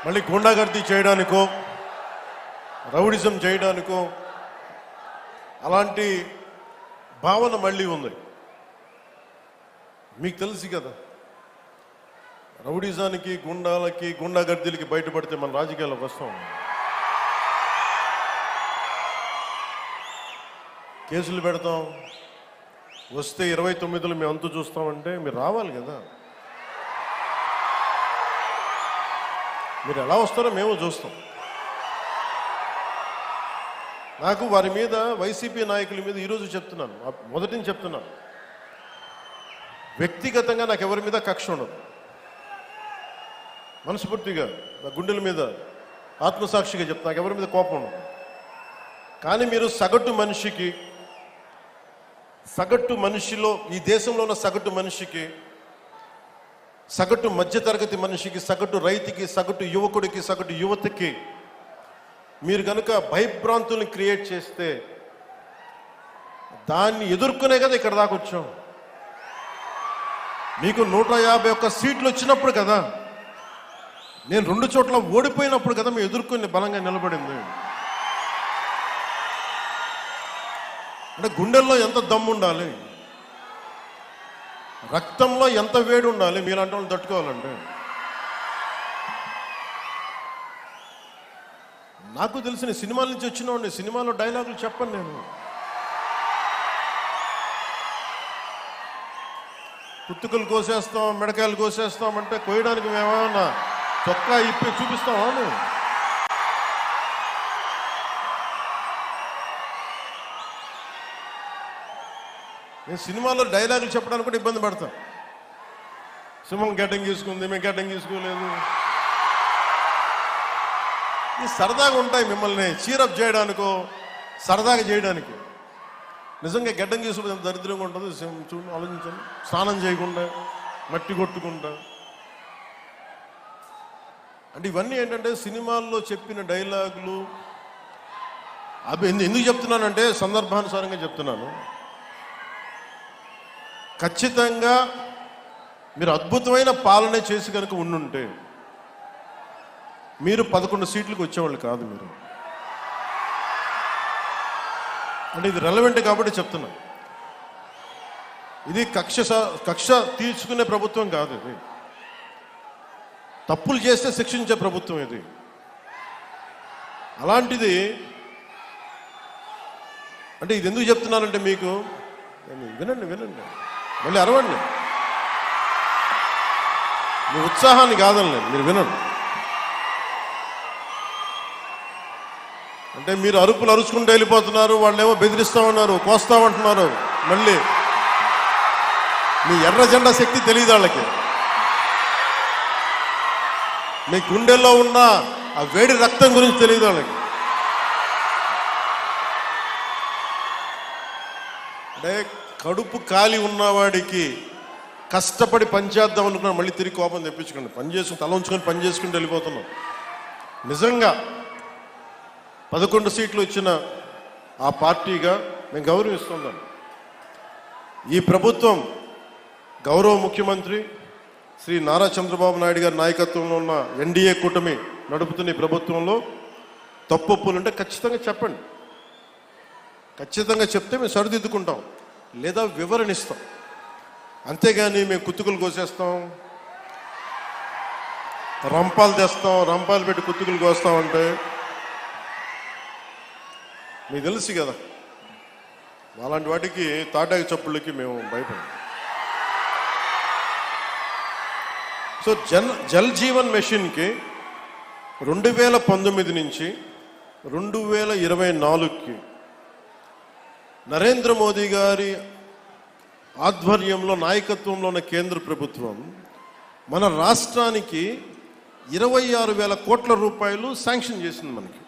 మళ్ళీ గుండాగర్దీ చేయడానికో రౌడిజం చేయడానికో అలాంటి భావన మళ్ళీ ఉంది. మీకు తెలుసు కదా, రౌడిజానికి గుండాలకి గుండాగర్దీలకి బయటపడితే మన రాజకీయాలకు వస్తాం. కేసులు పెడతాం, వస్తే 29లో మేము అంతు చూస్తామంటే మీరు రావాలి కదా. మీరు ఎలా వస్తారో మేము చూస్తాం. నాకు వారి మీద, వైసీపీ నాయకుల మీద ఈరోజు చెప్తున్నాను, మొదటి నుంచి చెప్తున్నాను, వ్యక్తిగతంగా నాకు ఎవరి మీద కక్ష ఉండదు. మనస్ఫూర్తిగా నా గుండెల మీద ఆత్మసాక్షిగా చెప్తా, నాకు ఎవరి మీద కోపం ఉండదు. కానీ మీరు సగటు మనిషిలో, ఈ దేశంలో ఉన్న సగటు మనిషికి, సగటు మధ్యతరగతి మనిషికి, సగటు రైతుకి, సగటు యువకుడికి, సగటు యువతకి మీరు కనుక భయభ్రాంతుల్ని క్రియేట్ చేస్తే దాన్ని ఎదుర్కొనే కదా ఇక్కడ దాకా వచ్చాం. మీకు 151 సీట్లు వచ్చినప్పుడు కదా, నేను 2 చోట్ల ఓడిపోయినప్పుడు కదా మేము ఎదుర్కొని బలంగా నిలబడింది. అంటే గుండెల్లో ఎంత దమ్ము ఉండాలి, రక్తంలో ఎంత వేడి ఉండాలి మీలాంటి వాళ్ళు తట్టుకోవాలంటే. నాకు తెలిసిన సినిమాల నుంచి వచ్చినవాడిని, సినిమాలో డైలాగులు చెప్పను నేను. కుత్తుకలు కోసేస్తాం, మిడకాయలు కోసేస్తాం అంటే కోయడానికి మేమేమన్నా చొక్కా ఇప్పి చూపిస్తామా? నేను సినిమాలో డైలాగులు చెప్పడానికి కూడా ఇబ్బంది పడతాను. సింహం గడ్డం గీసుకుంది, మేము గడ్డం గీసుకోలేదు. ఈ సరదాగా ఉంటాయి, మిమ్మల్ని చీరప్ చేయడానికో సరదాగా చేయడానికి. నిజంగా గడ్డం గీసుకుంటే ఎంత దరిద్రంగా ఉంటుంది చూడు, ఆలోచించండి. స్నానం చేయకుండా, మట్టి కొట్టుకుంటా. అంటే ఇవన్నీ ఏంటంటే సినిమాల్లో చెప్పిన డైలాగులు. అవి ఎందుకు చెప్తున్నానంటే సందర్భానుసారంగా చెప్తున్నాను. ఖచ్చితంగా మీరు అద్భుతమైన పాలన చేసి కనుక ఉండుంటే మీరు 11 సీట్లకు వచ్చేవాళ్ళు కాదు. మీరు అంటే ఇది రెలవెంట్ కాబట్టి చెప్తున్నా. ఇది కక్ష తీర్చుకునే ప్రభుత్వం కాదు. ఇది తప్పులు చేస్తే శిక్షించే ప్రభుత్వం ఇది. అలాంటిది అంటే ఇది ఎందుకు చెప్తున్నానంటే మీకు వినండి మళ్ళీ అరవండి. మీ ఉత్సాహాన్ని కాదనలేదు, మీరు వినండి. అంటే మీరు అరుపులు అరుచుకుంటూ వెళ్ళిపోతున్నారు, వాళ్ళు ఏమో బెదిరిస్తామన్నారు, కోస్తామంటున్నారు. మళ్ళీ మీ ఎర్ర జెండా శక్తి తెలియదు వాళ్ళకి. మీ గుండెల్లో ఉన్న ఆ వేడి రక్తం గురించి తెలియదు వాళ్ళకి. అంటే కడుపు కాలి ఉన్నవాడికి కష్టపడి పనిచేద్దాం అనుకున్నా మళ్ళీ తిరిగి కోపం తెప్పించుకోండి. పని చేసుకుని తల ఉంచుకొని పని చేసుకుంటూ వెళ్ళిపోతున్నాం. నిజంగా 11 సీట్లు వచ్చిన ఆ పార్టీగా మేము గౌరవిస్తున్నాం. ఈ ప్రభుత్వం గౌరవ ముఖ్యమంత్రి శ్రీ నారా చంద్రబాబు నాయుడు గారి నాయకత్వంలో ఉన్న ఎన్డీఏ కూటమి నడుపుతున్న ఈ ప్రభుత్వంలో తప్పులుంటే ఖచ్చితంగా చెప్పండి. ఖచ్చితంగా చెప్తే మేము సరిదిద్దుకుంటాం, లేదా వివరణ ఇస్తాం. అంతేగాని మేము కుత్తుకులు కోసేస్తాం, రంపాలు తెస్తాం, రంపాలు పెట్టి కుత్తుకులు కోస్తామంటే మీకు తెలుసు కదా, అలాంటి వాటికి తాటాకి చప్పుళ్ళకి మేము భయపడం. సో జల్ జీవన్ మిషన్కి 2019 నుంచి 2024కి నరేంద్ర మోదీ గారి ఆధ్వర్యంలో నాయకత్వంలో ఉన్న కేంద్ర ప్రభుత్వం మన రాష్ట్రానికి 26,000 కోట్ల రూపాయలు శాంక్షన్ చేసింది మనకి.